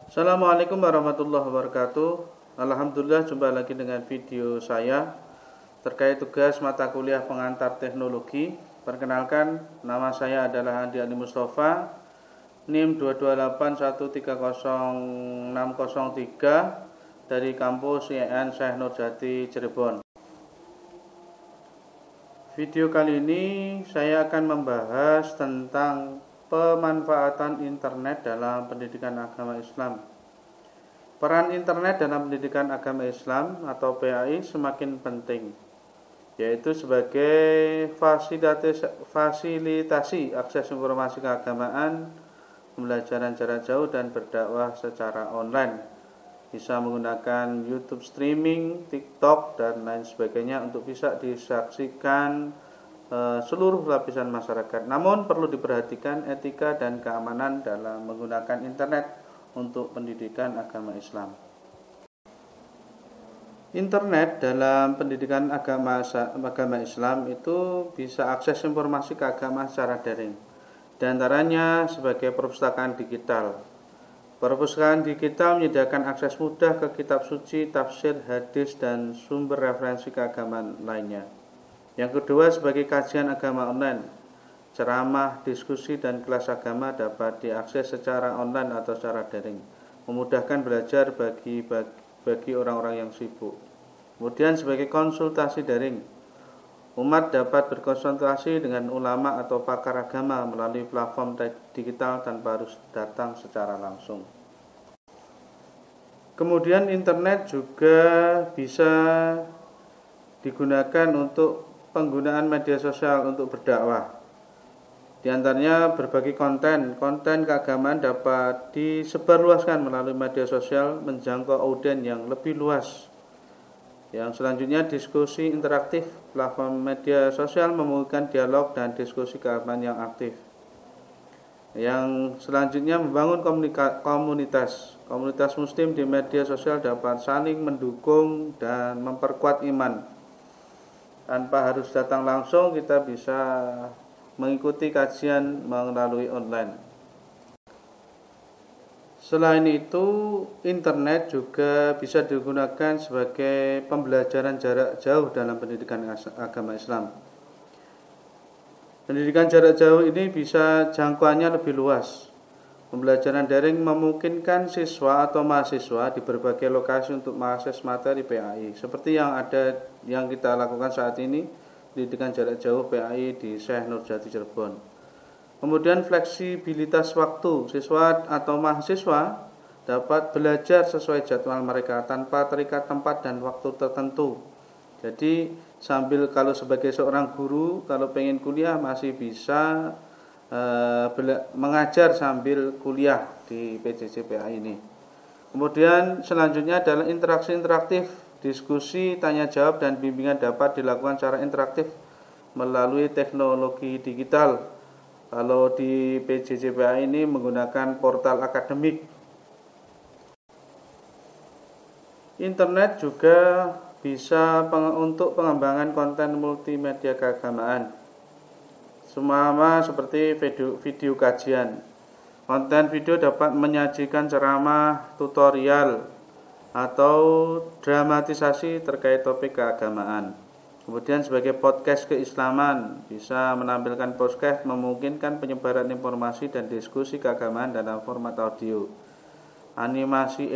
Assalamualaikum warahmatullahi wabarakatuh. Alhamdulillah, jumpa lagi dengan video saya terkait tugas mata kuliah pengantar teknologi. Perkenalkan, nama saya adalah Andi Ali Mustafa, NIM 228130603 dari kampus IAIN Syekh Nurjati Cirebon. Video kali ini saya akan membahas tentang pemanfaatan internet dalam pendidikan agama Islam. Peran internet dalam pendidikan agama Islam atau PAI semakin penting, yaitu sebagai fasilitasi akses informasi keagamaan, pembelajaran jarak jauh, dan berdakwah secara online. Bisa menggunakan YouTube streaming, TikTok, dan lain sebagainya untuk bisa disaksikan seluruh lapisan masyarakat. Namun perlu diperhatikan etika dan keamanan dalam menggunakan internet untuk pendidikan agama Islam. Internet dalam pendidikan agama Islam itu bisa akses informasi keagamaan secara daring. Di antaranya sebagai perpustakaan digital. Perpustakaan digital menyediakan akses mudah ke kitab suci, tafsir, hadis, dan sumber referensi keagamaan lainnya. Yang kedua, sebagai kajian agama online, ceramah, diskusi, dan kelas agama dapat diakses secara online atau secara daring, memudahkan belajar bagi orang-orang yang sibuk. Kemudian sebagai konsultasi daring, umat dapat berkonsultasi dengan ulama atau pakar agama melalui platform digital tanpa harus datang secara langsung. Kemudian internet juga bisa digunakan untuk penggunaan media sosial untuk berdakwah. Di antaranya berbagai konten keagamaan dapat disebarluaskan melalui media sosial menjangkau audiens yang lebih luas. Yang selanjutnya, diskusi interaktif. Platform media sosial memungkinkan dialog dan diskusi keagamaan yang aktif. Yang selanjutnya, membangun komunitas. Komunitas muslim di media sosial dapat saling mendukung dan memperkuat iman. Tanpa harus datang langsung, kita bisa mengikuti kajian melalui online. Selain itu, internet juga bisa digunakan sebagai pembelajaran jarak jauh dalam pendidikan agama Islam. Pendidikan jarak jauh ini bisa jangkauannya lebih luas. Pembelajaran daring memungkinkan siswa atau mahasiswa di berbagai lokasi untuk mengakses materi PAI, seperti yang kita lakukan saat ini, pendidikan jarak jauh PAI di Syekh Nurjati Cirebon. Kemudian fleksibilitas waktu, siswa atau mahasiswa dapat belajar sesuai jadwal mereka tanpa terikat tempat dan waktu tertentu. Jadi kalau sebagai seorang guru, kalau pengen kuliah masih bisa mengajar sambil kuliah di PJJ-PA ini. Kemudian selanjutnya adalah interaksi interaktif, diskusi, tanya jawab, dan bimbingan dapat dilakukan secara interaktif melalui teknologi digital. Kalau di PJJ-PA ini menggunakan portal akademik. Internet juga bisa untuk pengembangan konten multimedia keagamaan, semua seperti video kajian. Konten video dapat menyajikan ceramah, tutorial, atau dramatisasi terkait topik keagamaan. Kemudian sebagai podcast keislaman, bisa menampilkan podcast memungkinkan penyebaran informasi dan diskusi keagamaan dalam format audio. Animasi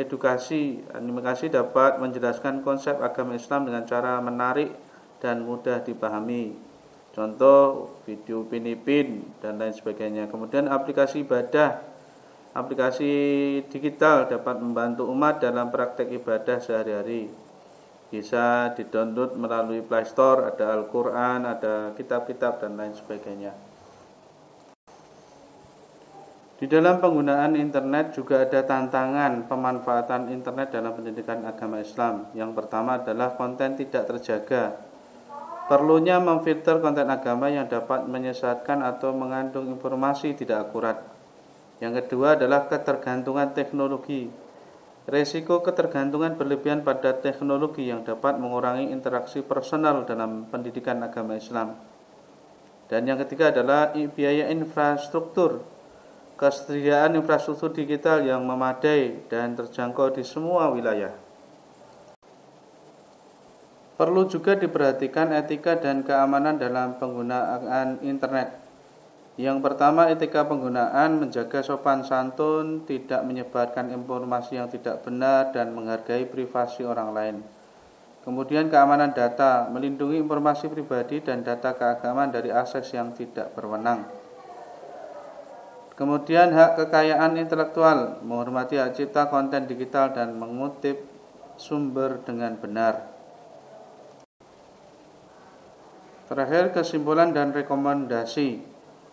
dapat menjelaskan konsep agama Islam dengan cara menarik dan mudah dipahami. Contoh video Pinipin dan lain sebagainya. Kemudian aplikasi ibadah, aplikasi digital dapat membantu umat dalam praktek ibadah sehari-hari. Bisa didownload melalui Play Store, ada Al-Quran, ada kitab-kitab dan lain sebagainya. Di dalam penggunaan internet juga ada tantangan pemanfaatan internet dalam pendidikan agama Islam. Yang pertama adalah konten tidak terjaga. Perlunya memfilter konten agama yang dapat menyesatkan atau mengandung informasi tidak akurat. Yang kedua adalah ketergantungan teknologi. Risiko ketergantungan berlebihan pada teknologi yang dapat mengurangi interaksi personal dalam pendidikan agama Islam. Dan yang ketiga adalah biaya infrastruktur. Kesediaan infrastruktur digital yang memadai dan terjangkau di semua wilayah. Perlu juga diperhatikan etika dan keamanan dalam penggunaan internet. Yang pertama, etika penggunaan, menjaga sopan santun, tidak menyebarkan informasi yang tidak benar, dan menghargai privasi orang lain. Kemudian keamanan data, melindungi informasi pribadi dan data keagamaan dari akses yang tidak berwenang. Kemudian hak kekayaan intelektual, menghormati hak cipta konten digital dan mengutip sumber dengan benar. Terakhir, kesimpulan dan rekomendasi.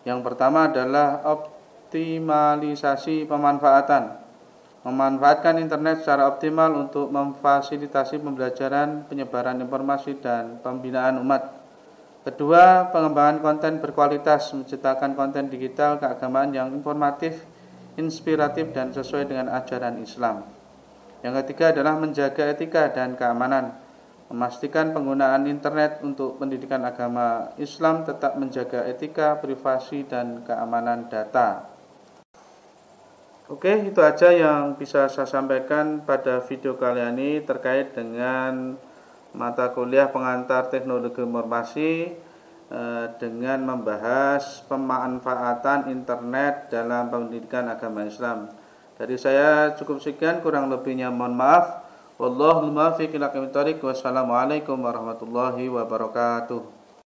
Yang pertama adalah optimalisasi pemanfaatan. Memanfaatkan internet secara optimal untuk memfasilitasi pembelajaran, penyebaran informasi, dan pembinaan umat. Kedua, pengembangan konten berkualitas, menciptakan konten digital keagamaan yang informatif, inspiratif, dan sesuai dengan ajaran Islam. Yang ketiga adalah menjaga etika dan keamanan, memastikan penggunaan internet untuk pendidikan agama Islam tetap menjaga etika, privasi, dan keamanan data. Oke, itu aja yang bisa saya sampaikan pada video kali ini terkait dengan mata kuliah pengantar teknologi informasi dengan membahas pemanfaatan internet dalam pendidikan agama Islam. Dari saya cukup sekian, kurang lebihnya mohon maaf. Wallahul muwaffiq ila aqwamit thoriq. Wassalamualaikum warahmatullahi wabarakatuh.